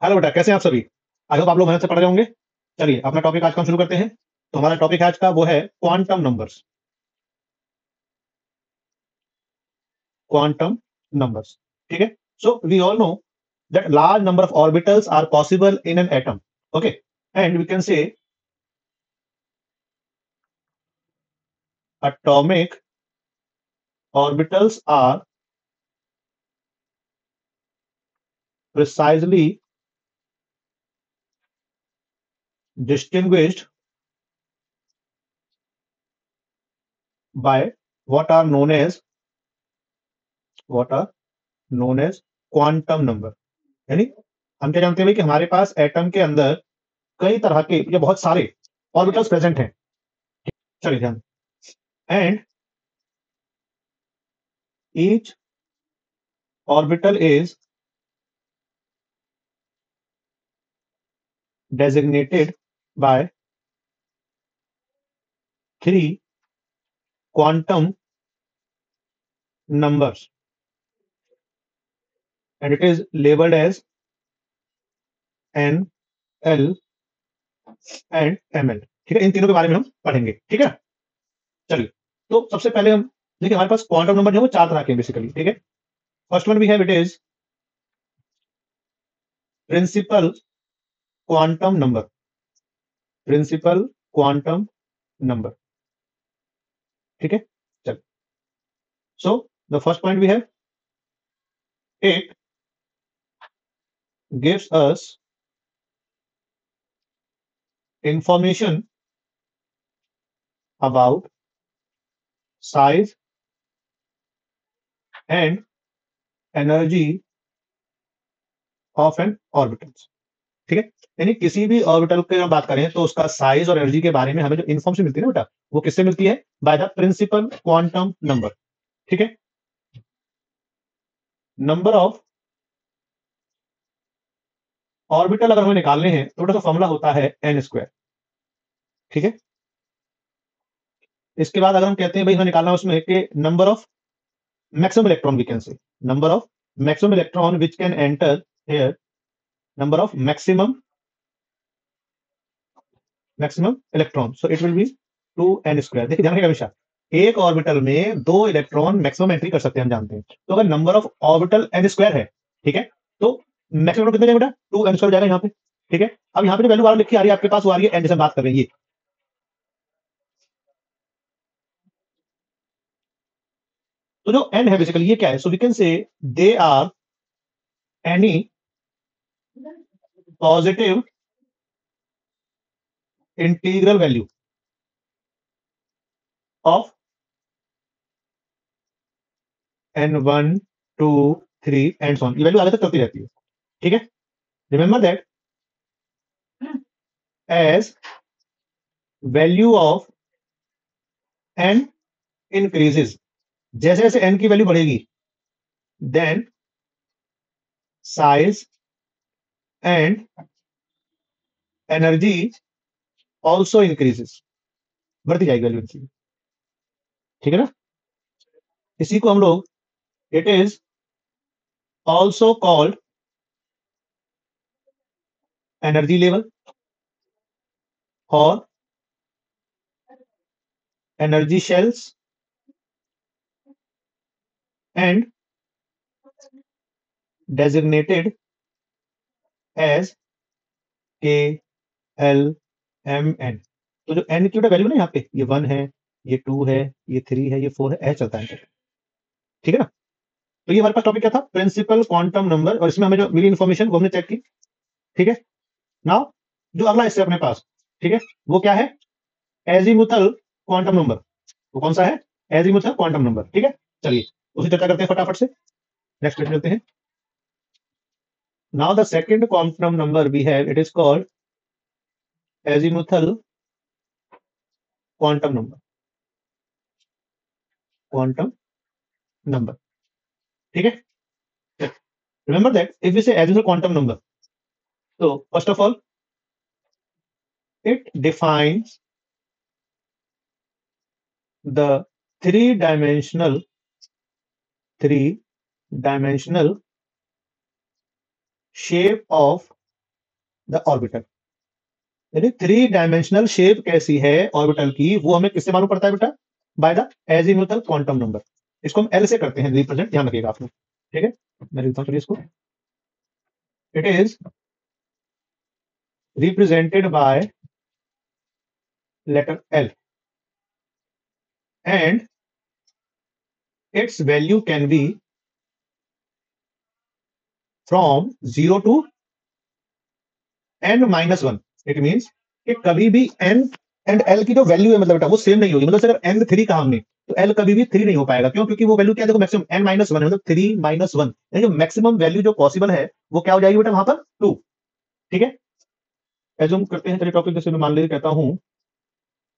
Hello बेटा, कैसे हैं आप सभी? आई होप आप लोग मेहनत से पढ़ रहे होंगे। चलिए अपना टॉपिक आज का हम शुरू करते हैं। तो हमारा टॉपिक आज का वो है क्वांटम नंबर्स। क्वांटम नंबर्स, ठीक है। So we all know that large number of orbitals are possible in an atom. Okay, and we can say atomic orbitals are precisely distinguished by what are known as what are known as quantum number। यानी हम क्या जानते हैं भाई कि हमारे पास atom के अंदर कई तरह के या बहुत सारे ऑर्बिटल्स प्रेजेंट हैं। चलिए ध्यान, and each orbital is designated by three quantum numbers and it is labeled as n, l and ml। ठीक है, इन तीनों के बारे में हम पढ़ेंगे, ठीक है। चलिए, तो सबसे पहले हम देखिए हमारे पास क्वांटम नंबर जो है वो चार तरह के हैं बेसिकली, ठीक है। First one we have, it is principal quantum number. Principal quantum number, ठीक है। चलिए, so the first point we have, it gives us information about size and energy of an orbital. ठीक है, यानी किसी भी ऑर्बिटल की हम बात करें तो उसका साइज और एनर्जी के बारे में हमें जो इन्फॉर्मेशन मिलती है ना बेटा, वो किससे मिलती है? By the principal quantum number. ठीक है, नंबर ऑफ ऑर्बिटल अगर हमें निकालने हैं तो बेटा तो फॉर्मूला होता है एन स्क्वायर। ठीक है, इसके बाद अगर हम कहते हैं भाई हमें निकालना है उसमें कि number of maximum electron, we can say number of maximum electron which can enter here, number of maximum electron, so it will be 2n²। देखिए ध्यान रखिएगा हमेशा, एक ऑर्बिटल में दो इलेक्ट्रॉन मैक्सिमम एंट्री कर सकते हैं, हम जानते हैं। तो अगर नंबर ऑफ ऑर्बिटल n² है, ठीक है, तो मैक्सिमम कितने जाएगा बेटा? 2n² जाएगा यहाँ पे। ठीक है, अब यहाँ पे जो वैल्यू आ लिखी आ रही है आपके पास, वो आ रही है n, जैसे हम बात कर रहे हैं ये। तो जो n है बेसिकली ये क्या है? So we can say they are any positive integral value of n1 2 3 and so on. ये वैल्यू आगे तक चलती रहती है। ठीक है, remember that as value of n increases, जैसे जैसे n की वैल्यू बढ़ेगी, then size and energy also increases, बढ़ती जाएगी वैल्यू इनकी। ठीक है ना, इसी को हम लोग, it is also called energy level और energy shells and designated as K L M N. तो जो n की वैल्यू ना यहाँ पे, ये 1 है, ये 2 है, ये 3 है, ये 4 है, ऐसे चलता है। ठीक है ना, तो ये हमारे पास टॉपिक क्या था? प्रिंसिपल क्वांटम नंबर, और इसमें हमें जो मिली इन्फॉर्मेशन वो हमने चेक की। ठीक है, नाउ जो अगला इससे अपने पास, ठीक है, वो क्या है? Azimuthal quantum number. वो कौन सा है? Azimuthal quantum number. ठीक है, चलिए उसे चर्चा करते हैं फटाफट से, नेक्स्ट क्वेश्चन चलते हैं। Now the second quantum number we have, it is called azimuthal quantum number. Quantum number, ठीक है। Remember that if we say azimuthal quantum number, तो first of all it defines the three-dimensional three-dimensional shape of the orbital. यानी three dimensional shape कैसी है orbital की, वो हमें किससे मालूम पड़ता है बेटा? By the azimuthal quantum number. इसको हम एल से करते हैं रिप्रेजेंट, ध्यान रखिएगा आप लोग। ठीक है, मैं लिखता हूँ चलिए इसको। It is represented by letter L and its value can be from 0 to n-1। It means कि कभी भी n एंड l की जो वैल्यू है मतलब बेटा वो सेम नहीं होगी। मतलब अगर n 3 कहा हमने तो l कभी भी 3 नहीं हो पाएगा। क्यों? क्योंकि वो वैल्यू क्या है, देखो मैक्सिमम n-1 है, मतलब 3-1, यानी जो मैक्सिमम वैल्यू जो पॉसिबल है वो क्या हो जाएगी बेटा वहां पर 2। ठीक है, एज्यूम करते हैं चलिए टॉपिक, जैसे मैं मान लीजिए कहता हूं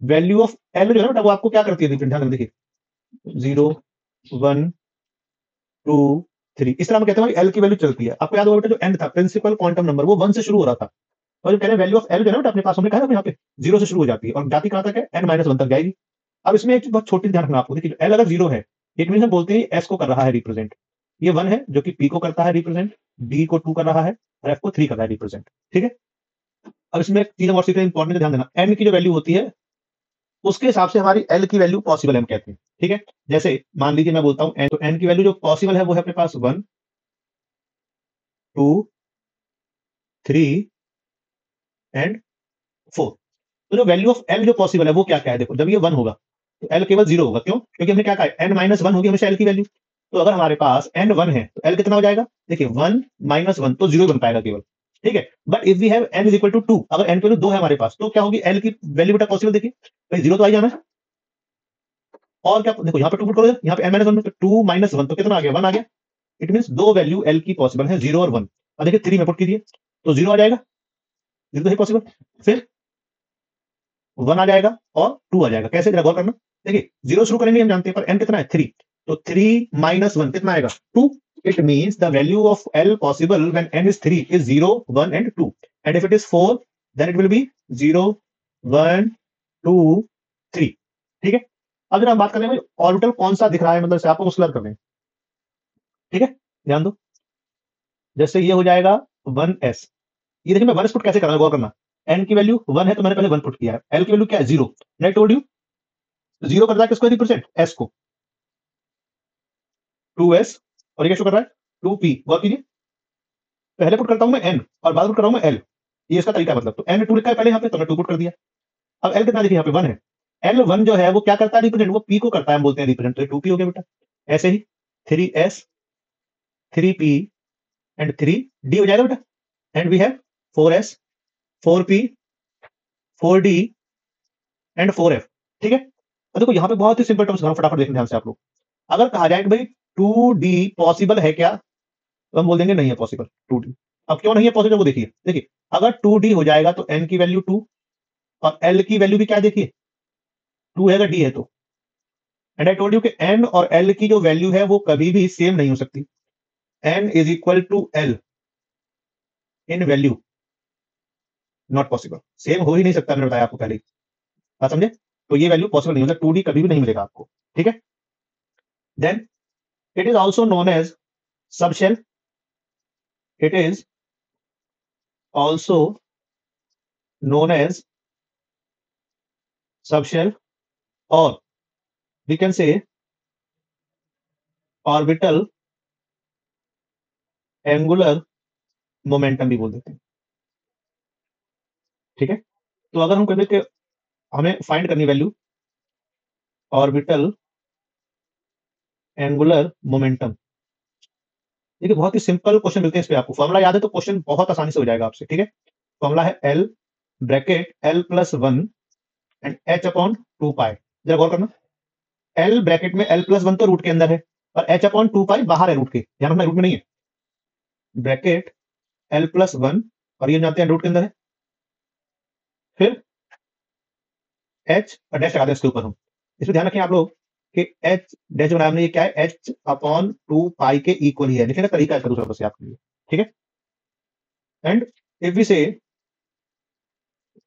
वैल्यू ऑफ l जो है ना बेटा वो आपको क्या करती है, ध्यान देखिए 0 1 2 3 इस तरह हम कहते हैं एल की वैल्यू चलती है। आपको याद होगा बेटा जो n था प्रिंसिपल क्वांटम नंबर वो 1 से शुरू हो रहा था, और जो कह रहे हैं वैल्यू ऑफ एल जो है ना अपने पास हमने कहा ना यहाँ पे 0 से शुरू हो जाती है और जाती कहां तक है, n-1 तक जाएगी। अब इसमें एक बहुत छोटी ध्यान रखना आपको, देखिए एल अगर 0 है इट मीन हम बोलते हैं एस को कर रहा है रिप्रेजेंट, ये 1 है जो कि पी को करता है रिप्रेजेंट, डी को 2 कर रहा है और एफ को 3 कर रहा है रिप्रेजेंट। ठीक है, अब इसमें एक चीज और सीखना इंपॉर्टेंट ध्यान देना, एन की जो वैल्यू होती है उसके हिसाब से हमारी एल की वैल्यू पॉसिबल है हम कहते हैं। ठीक है, जैसे मान लीजिए मैं बोलता हूं एन, तो एन की वैल्यू जो पॉसिबल है वो है अपने पास 1 2 3 एंड 4। तो जो वैल्यू ऑफ एल जो पॉसिबल है वो क्या क्या है, देखो जब ये 1 होगा तो एल केवल 0 होगा। क्यों? क्योंकि हमने क्या कहा n-1 होगी हमेशा एल की वैल्यू। तो अगर हमारे पास n-1 है तो एल कितना हो जाएगा, देखिए 1-1 तो 0 बन पाएगा केवल। ठीक है, but if we have n is equal to 2, अगर n की वैल्यू 2 है हमारे पास तो क्या होगी एल की वैल्यू बेटा पॉसिबल, देखिए भाई 0 तो आ ही जाना है। और क्या देखो यहाँ पे 2 पुट करो, यहाँ पे n-1 में तो 2-1 तो कितना आ गया, 1 आ गया। इट मीन दो वैल्यू एल की पॉसिबल है 0 और 1। अब देखिए 3 में पुट कीजिए तो 0 आ जाएगा, 0 तो है पॉसिबल, फिर 1 आ जाएगा और 2 आ जाएगा। कैसे, जरा गौर करना। देखिए 0 शुरू करेंगे हम जानते हैं, पर n कितना है 3, तो 3-1 कितना आएगा 2। It means the value of l possible when n is 3 is 0 1 and 2, and if it is 4 then it will be 0 1 2 3। ठीक है, अब जरा हम बात करें भाई ऑर्बिटल कौन सा दिख रहा है, मतलब से आपको क्लियर कर दें। ठीक है, ध्यान दो, जैसे ये हो जाएगा 1s, ये देखिए मैं 1s पुट कैसे कर रहा हूं, गौर करना। n की वैल्यू 1 है तो मैंने पहले 1 पुट किया है, l की वैल्यू क्या है 0, मैं टोल्ड यू 0 कर रहा है किसको रिप्रेजेंट, s को, 2s, और ये क्या शो कर रहा है 2p। गौर कीजिए पहले पुट करता हूं मैं n और बाद में पुट कर रहा हूं मैं l, ये इसका तरीका है। मतलब तो n 2 लिखा है पहले यहाँ पे तो मैं 2 पुट कर दिया। अब l कितना देखिए यहाँ पे 1 है, l1 जो है वो क्या करता है रिप्रेजेंट, वो p को करता है, हम बोलते हैं रिप्रेजेंट, तो 2p हो गया बेटा। ऐसे ही 3s 3p एंड 3d हो जाएगा बेटा, and we have 4s 4p 4d and 4f। ठीक है, अब देखो यहाँ पे बहुत ही सिंपल टर्म्स फटाफट देखने ध्यान से आप लोग। अगर कहा जाए कि भाई 2d पॉसिबल है क्या, तो हम बोल देंगे नहीं है पॉसिबल 2d। अब क्यों नहीं है पॉसिबल वो देखिए, देखिए अगर 2d हो जाएगा तो n की वैल्यू 2 और l की वैल्यू भी क्या देखिए 2 है, अगर d है तो। एंड आई टोल्ड यू कि n और l की जो वैल्यू है वो कभी भी सेम नहीं हो सकती। n is equal to l in value, not possible, same हो ही नहीं सकता, मैंने बताया आपको पहले ही। बात समझे? तो ये वैल्यू पॉसिबल नहीं, मतलब 2d कभी भी नहीं मिलेगा आपको। ठीक है, then it is also known as subshell, it is also known as subshell, or we can say orbital angular momentum भी बोल देते हैं। ठीक है, तो अगर हम कहते हैं कि हमें फाइंड करनी वैल्यू ऑर्बिटल एंगुलर मोमेंटम, देखिए बहुत ही सिंपल क्वेश्चन मिलते हैं इस पे, आपको फॉर्मूला याद है तो क्वेश्चन बहुत आसानी से हो जाएगा आपसे। ठीक है, फॉर्मूला है L bracket l+1 and h upon 2 पाई। जरा गौर करना, एल ब्रैकेट में l+1 तो रूट के अंदर है और h अपॉन 2 पाई बाहर है रूट के, ध्यान रखना रूट में नहीं है। ब्रैकेट l+1 और ये जानते हैं रूट के अंदर है, फिर एच और डैश लगा दें इसके ऊपर हम। इसमें ध्यान रखें आप लोग कि एच डैश बनाया हमने, ये क्या है एच अपॉन 2 पाई के इक्वल ही है, लिखने का तरीका इसका दूसरा बस आपके लिए। ठीक है, एंड इफ वी से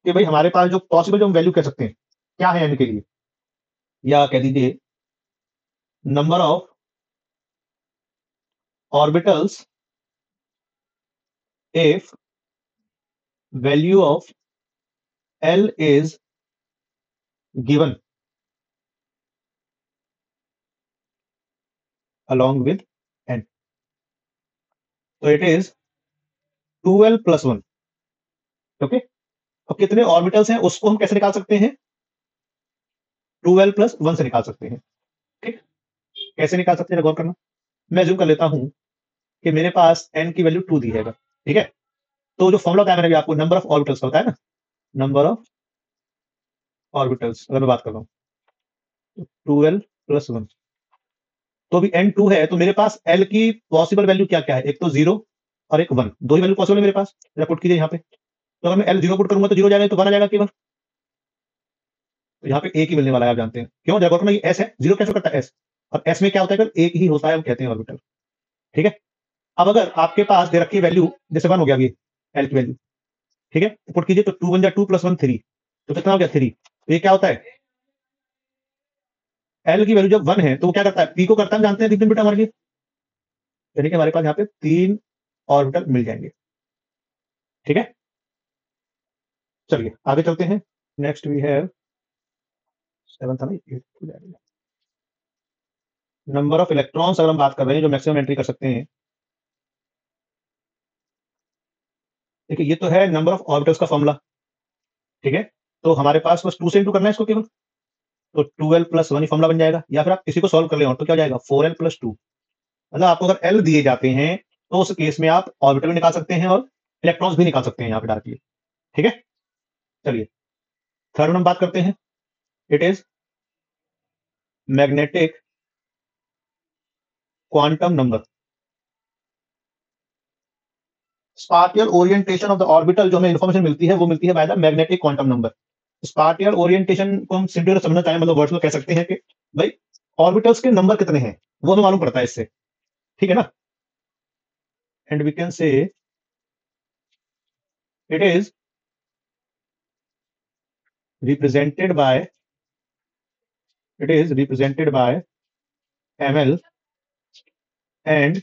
कि भाई हमारे पास जो पॉसिबल जो हम वैल्यू कह सकते हैं क्या है एन के लिए, या कह दीजिए number of orbitals if value of L is given along with n, तो it is 2l plus 1. Okay, अब कितने ऑर्बिटल्स हैं उसको हम कैसे निकाल सकते हैं? 2l plus 1 से निकाल सकते हैं. ठीक, कैसे निकाल सकते हैं गौर करना. मैं जूम कर लेता हूं कि मेरे पास n की वैल्यू 2 दी है. ठीक है, तो जो फॉर्मूला बताया मैंने भी आपको, नंबर ऑफ ऑर्बिटल्स का होता है ना, नंबर ऑफ ऑर्बिटल्स अगर मैं बात कर रहा हूं, 2l plus 1, तो अभी n 2 है, तो मेरे पास l की पॉसिबल वैल्यू क्या क्या है? एक तो 0 और एक 1, दो ही वैल्यू पॉसिबल है मेरे पास. जरा पुट कीजिए यहाँ पे, तो अगर मैं l 0 पुट करूंगा तो 0 जाएगा, तो 1 आ जाएगा केवल. तो यहाँ पे एक ही मिलने वाला है, आप जानते हैं क्यों? जरा गौर करना, ये s है, 0 कैसे करता है s, और s में क्या होता है, केवल एक ही होता है, हम कहते हैं ऑर्बिटल. ठीक है, अब अगर आपके पास दे रखी वैल्यू जैसे 1 हो गया, अभी l की वैल्यू, ठीक है, तो पुट कीजिए, तो 2 1 2 plus 1 3, तो कितना हो गया 3. तो ये क्या होता है, एल की वैल्यू जब 1 है तो वो क्या करता है, पी को करता है, जानते हैं 3 बेटा हमारे लिए, यानी कि हमारे पास यहाँ पे 3 ऑर्बिटल मिल जाएंगे. ठीक है, चलिए आगे चलते हैं. नेक्स्ट वी हैव 7 था ना, 8 नंबर ऑफ इलेक्ट्रॉन्स अगर हम बात कर रहे हैं जो मैक्सिमम एंट्री कर सकते हैं. देखिए ये तो है नंबर ऑफ ऑर्बिटल्स का फॉर्मूला. ठीक है, तो हमारे पास बस 2 से इंटू करना है इसको केवल, तो 2l plus 1 ही फॉर्मूला बन जाएगा, या फिर आप इसी को सॉल्व कर ले और तो क्या हो जाएगा 4l plus 2. मतलब आपको अगर एल दिए जाते हैं तो उस केस में आप ऑर्बिटल भी निकाल सकते हैं और इलेक्ट्रॉन्स भी निकाल सकते हैं यहाँ पे डायरेक्टली. ठीक है, चलिए थर्ड हम बात करते हैं. It is magnetic quantum number. Spatial orientation of the orbital जो हमें इंफॉर्मेशन मिलती है वो मिलती है by the magnetic quantum number. Spatial orientation को हम सिंपली समझना चाहें, मतलब वर्ड्स में कह सकते हैं कि भाई ऑर्बिटल्स के नंबर कितने हैं वो हमें मालूम पड़ता है इससे. ठीक है ना, and we can say it is represented by ml and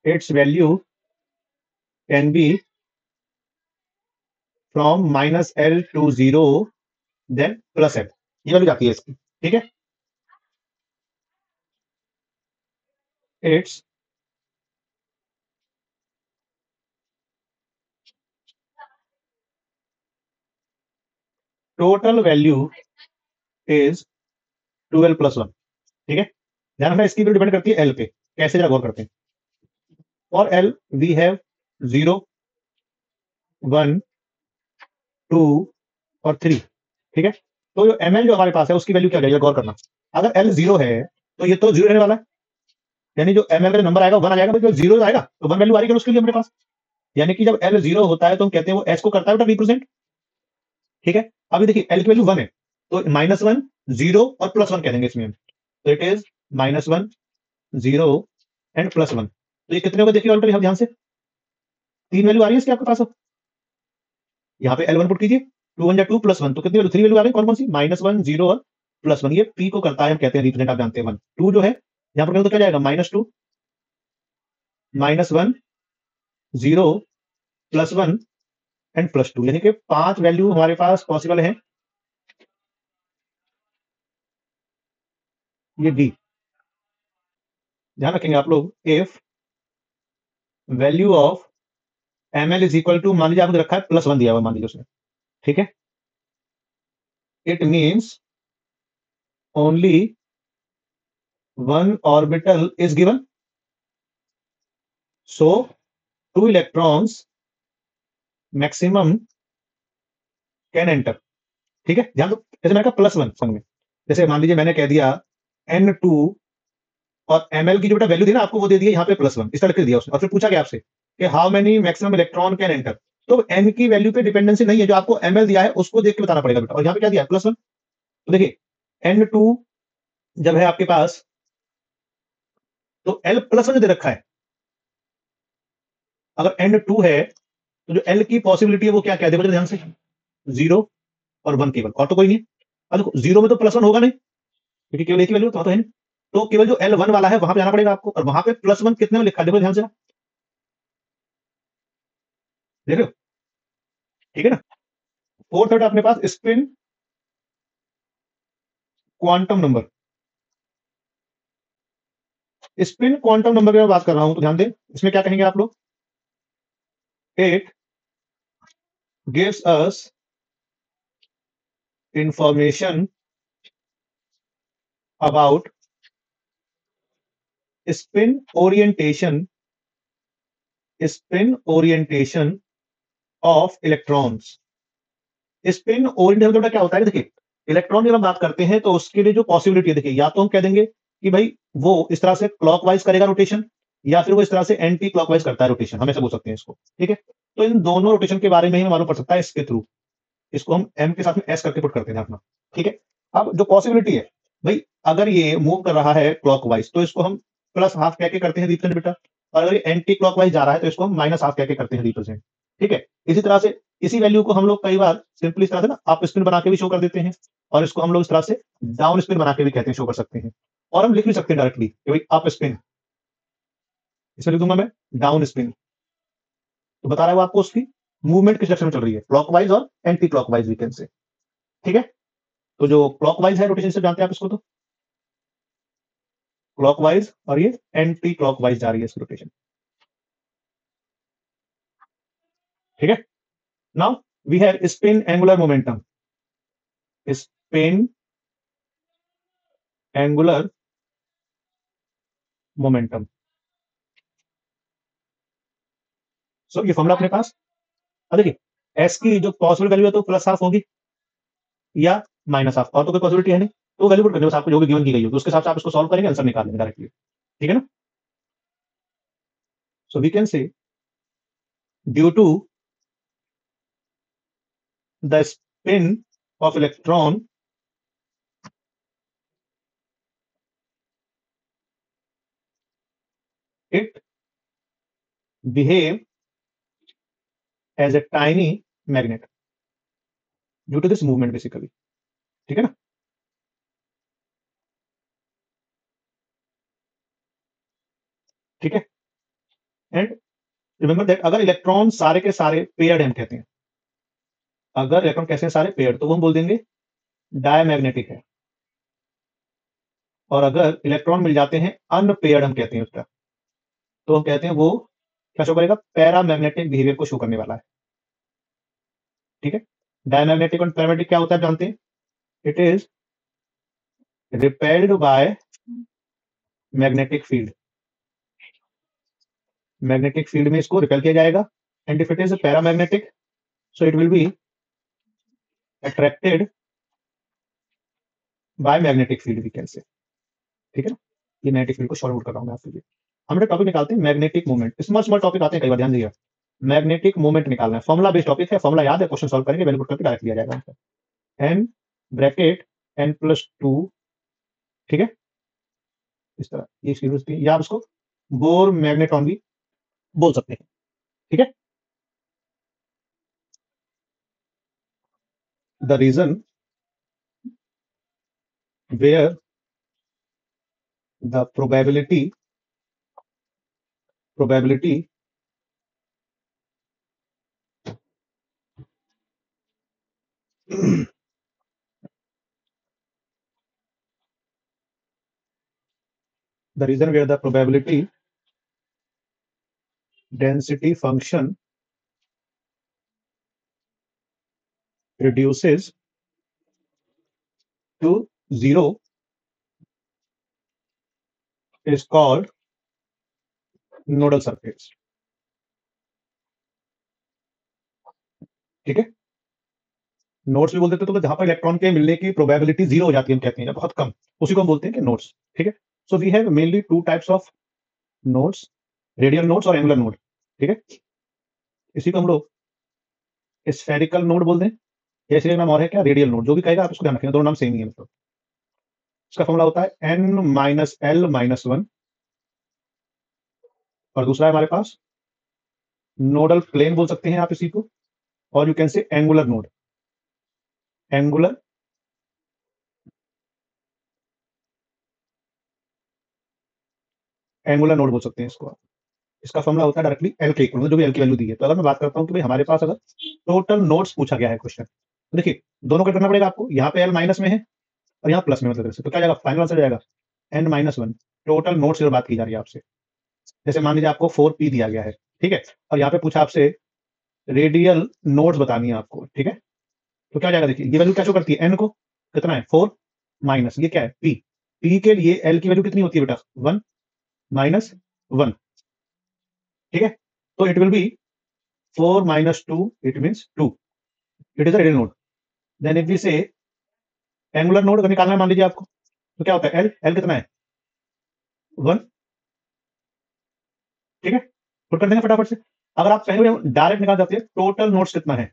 its value can be from -l to 0 then +l. ये वैल्यू जाती है इसकी. ठीक है, it's total value is 2l plus 1. ठीक है, ध्यान रखना इसकी वैल्यू डिपेंड करती है एल पे. कैसे, जरा गौर करते हैं. फॉर एल वी हैव 0 1 2 और 3. ठीक है, तो जो ml जो हमारे पास है उसकी वैल्यू क्या जाएगी, गौर करना. अगर l 0 है तो ये तो 0 रहने वाला है, यानी जो ml का जो नंबर आएगा 1 आ जाएगा, तो 0 आएगा तो 1 वैल्यू आ रही है उसके लिए हमारे पास. यानी कि जब l 0 होता है तो हम कहते हैं वो s को करता है बेटा रिप्रेजेंट. ठीक है, अभी देखिए l की वैल्यू 1 है, तो -1 0 और +1 कह देंगे इसमें हम. तो इट इज -1 0 एंड +1. तो ये कितने होगा देखिए ऑल्रेडी, हम ध्यान से 3 वैल्यू आ रही है इसकी आपके पास. यहाँ पे L1 पुट कीजिए, 2 1 2 +1, तो कितनी वैल्यू 3 वैल्यू आ गई. कौन कौन सी, -1 0 और +1. ये P को करता है, हम कहते हैं रिप्रेजेंट, आप जानते हैं 1 2 जो है यहाँ पर तो क्या जाएगा -2 -1 0 +1 एंड +2, यानी कि 5 वैल्यू हमारे पास पॉसिबल है. ये डी ध्यान रखेंगे आप लोग. If value of ml is equal to, मान लीजिए आपने रखा है +1 दिया हुआ, मान लीजिए उसने. ठीक है, it means only 1 orbital is given, so 2 electrons maximum can enter. ठीक है, ध्यान दो, जैसे मैंने कहा +1 संग में, जैसे मान लीजिए मैंने कह दिया n2 और ml की जो बेटा वैल्यू दी ना आपको, वो दे दिया यहाँ पे +1, इस तरह लिख दिया उसने, और फिर पूछा गया आपसे कि how many maximum electron can enter. तो n की वैल्यू पे डिपेंडेंसी नहीं है, जो आपको ml दिया है उसको देख के बताना पड़ेगा बेटा. और यहाँ पे क्या दिया है +1, तो देखिए n2 जब है आपके पास, तो l+1 जो दे रखा है, अगर n2 है तो जो l की पॉसिबिलिटी है वो क्या क्या है, देखो ध्यान से, 0 और 1 केवल, और तो कोई नहीं. अब देखो 0 में तो +1 होगा नहीं, क्योंकि केवल एक ही वैल्यू तो है नहीं, तो केवल जो L1 वाला है वहां पे जाना पड़ेगा आपको, और वहां पे +1 कितने में लिखा है देखो ध्यान से, देख रहे हो. ठीक है ना। फोर्थ है अपने पास spin quantum number. Spin quantum number की मैं बात कर रहा हूं तो ध्यान दें, इसमें क्या कहेंगे आप लोग, it gives us information about spin orientation, spin orientation of electrons. Spin orientation क्या होता है, देखिए इलेक्ट्रॉन की हम बात करते हैं तो उसके लिए जो पॉसिबिलिटी है, देखिए या तो हम कह देंगे कि भाई वो इस तरह से क्लॉकवाइज करेगा रोटेशन, या फिर वो इस तरह से एंटी क्लॉकवाइज करता है रोटेशन, हम ऐसे बोल सकते हैं इसको। ठीक है, तो इन दोनों रोटेशन के बारे में ही हमें मालूम पड़ सकता है इसके थ्रू। इसको हम एम के साथ में एस करके पुट करते हैं अपना। ठीक है, अब जो पॉसिबिलिटी है भाई, अगर ये मूव कर रहा है क्लॉकवाइज तो इसको हम प्लस हाफ कह के करते हैं रिप्रेजेंट बेटा, और अगर ये एंटी क्लॉकवाइज जा रहा है तो इसको हम माइनस हाफ कह के करते हैं रिप्रेजेंट। ठीक है, इसी तरह से इसी वैल्यू को हम लोग कई बार सिंपली इस तरह से ना अप स्पिन बना के भी शो कर देते हैं, और इसको हम लोग इस तरह से डाउन स्पिन बना के भी कहते हैं, शो कर सकते हैं। और हम लिख भी सकते हैं डायरेक्टली कि भाई अप स्पिन, इसे लिख दूंगा मैं डाउन स्पिन। तो बता रहा है वो आपको उसकी मूवमेंट किस डायरेक्शन में चल रही है, क्लॉकवाइज और anti clockwise we can say. ठीक है, तो जो क्लॉकवाइज है रोटेशन से जानते हैं आप इसको, तो क्लॉकवाइज, और ये एंटी क्लॉकवाइज जा रही है इसकी रोटेशन। ठीक है, now we have spin angular momentum, spin angular momentum. So ये फॉर्मूला अपने पास, अब देखिए एस की जो पॉसिबल वैल्यू है तो प्लस हाफ होगी या माइनस हाफ, और तो कोई पॉसिबिलिटी है नहीं, तो वैल्यू पुट करने, बस आपको जो भी गिवन की गई होगी उसके हिसाब से आप इसको सॉल्व करेंगे, आंसर निकाल लेंगे डायरेक्टली। ठीक है ना। So we can say due to the spin of electron, it behave as a tiny magnet due to this movement basically। ठीक है ना। ठीक है, एंड रिमेंबर दैट अगर इलेक्ट्रॉन सारे के सारे पेयर्ड हम कहते हैं, अगर इलेक्ट्रॉन कैसे हैं सारे पेयर्ड, तो वो हम बोल देंगे डायमैग्नेटिक है। और अगर इलेक्ट्रॉन मिल जाते हैं अनपेयर्ड हम कहते हैं उसका, तो हम कहते हैं वो क्या शो करेगा, पैरामैग्नेटिक बिहेवियर को शो करने वाला है। ठीक है, डायमैग्नेटिक और पैरामैग्नेटिक क्या होता है जानते हैं, it is repelled by magnetic field, magnetic field में इसको रिपेल किया जाएगा। And if it is paramagnetic, so it will be attracted by magnetic field we can say. ठीक है ना, ये मैग्नेटिक फील्ड को शॉर्ट आउट कर रहा हूं मैं आपके लिए। हम टॉपिक निकालते हैं magnetic movement, small small topic आते हैं कई बार, ध्यान दीजिए। मैग्नेटिक मूवमेंट निकालना है, फॉर्मुला बेस्ड टॉपिक है, फॉर्मुला याद है, क्वेश्चन सॉल्व करेंगे, वैल्यू पुट करके डायरेक्ट लिया जाएगा answer. N bracket n plus two. ठीक है, इस तरह ये इसकी यूज थी, या आप इसको बोर मैग्नेटॉन भी बोल सकते हैं। ठीक है, the reason where the probability the reason where the probability density function reduces to zero is called nodal surface। ठीक है, नोड्स भी बोल देते हैं, तो जहां पर इलेक्ट्रॉन के मिलने की प्रोबेबिलिटी जीरो हो जाती है, हम कहते हैं बहुत कम, उसी को हम बोलते हैं कि नोड्स। ठीक है, so we have mainly two types of nodes, radial nodes और एंगुलर नोड। ठीक है, इसी को हम लोग स्फेरिकल नोड बोलते हैं, या इसलिए नाम और है क्या, रेडियल नोड, जो भी कहेगा आप उसको ध्यान रखेंगे, दोनों नाम सेम ही है मतलब। इसका फॉर्मूला होता है n minus l minus one, और दूसरा है हमारे पास नोडल प्लेन बोल सकते हैं आप इसी को, और you can say angular node, angular angular node बोल सकते हैं इसको आप। इसका फॉर्मूला होता है डायरेक्टली एल के इक्वल, जो भी एल की वैल्यू दी है। तो अगर मैं बात करता हूँ कि भाई हमारे पास अगर टोटल नोड्स पूछा गया है क्वेश्चन, तो देखिए दोनों को करना पड़ेगा आपको, यहाँ पे एल माइनस में है और यहाँ प्लस में, मतलब से तो क्या जाएगा, फाइनल आंसर जाएगा n-1 टोटल नोड्स की बात की जा रही है आपसे। जैसे मान लीजिए आपको 4p दिया गया है, ठीक है, और यहाँ पे पूछा आपसे रेडियल नोड्स बतानी है आपको, ठीक है, तो क्या जाएगा, देखिए ये वैल्यू क्या शो करती है, n को कितना है 4 माइनस ये क्या है p, p के लिए l की वैल्यू कितनी होती है बेटा 1 माइनस 1, ठीक है, तो it will B 4 minus 2, it means 2. It is a radial node. Then if we say angular node अगर निकालना है मान लीजिए आपको, तो क्या होता है L कितना है 1, ठीक है, पुट कर देंगे फटाफट से। अगर आप पहले डायरेक्ट निकाल जाते हैं टोटल नोड्स कितना है,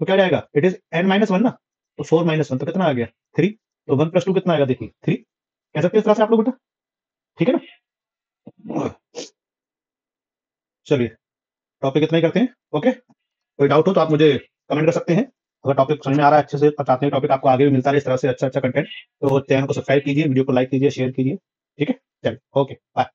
तो क्या जाएगा, इट इज n-1 ना, तो 4 - 1 तो कितना आ गया 3, तो 1 + 2 कितना आएगा, देखिए 3, कह सकते हैं इस तरह से आप लोग बेटा, ठीक है ना। चलिए टॉपिक इतना ही करते हैं, ओके, कोई डाउट हो तो आप मुझे कमेंट कर सकते हैं। अगर टॉपिक समझ में आ रहा है अच्छे से और चाहते हैं टॉपिक आपको आगे भी मिलता रहे इस तरह से अच्छा अच्छा कंटेंट, तो चैनल को सब्सक्राइब कीजिए, वीडियो को लाइक कीजिए, शेयर कीजिए, ठीक है, चलिए ओके बाय।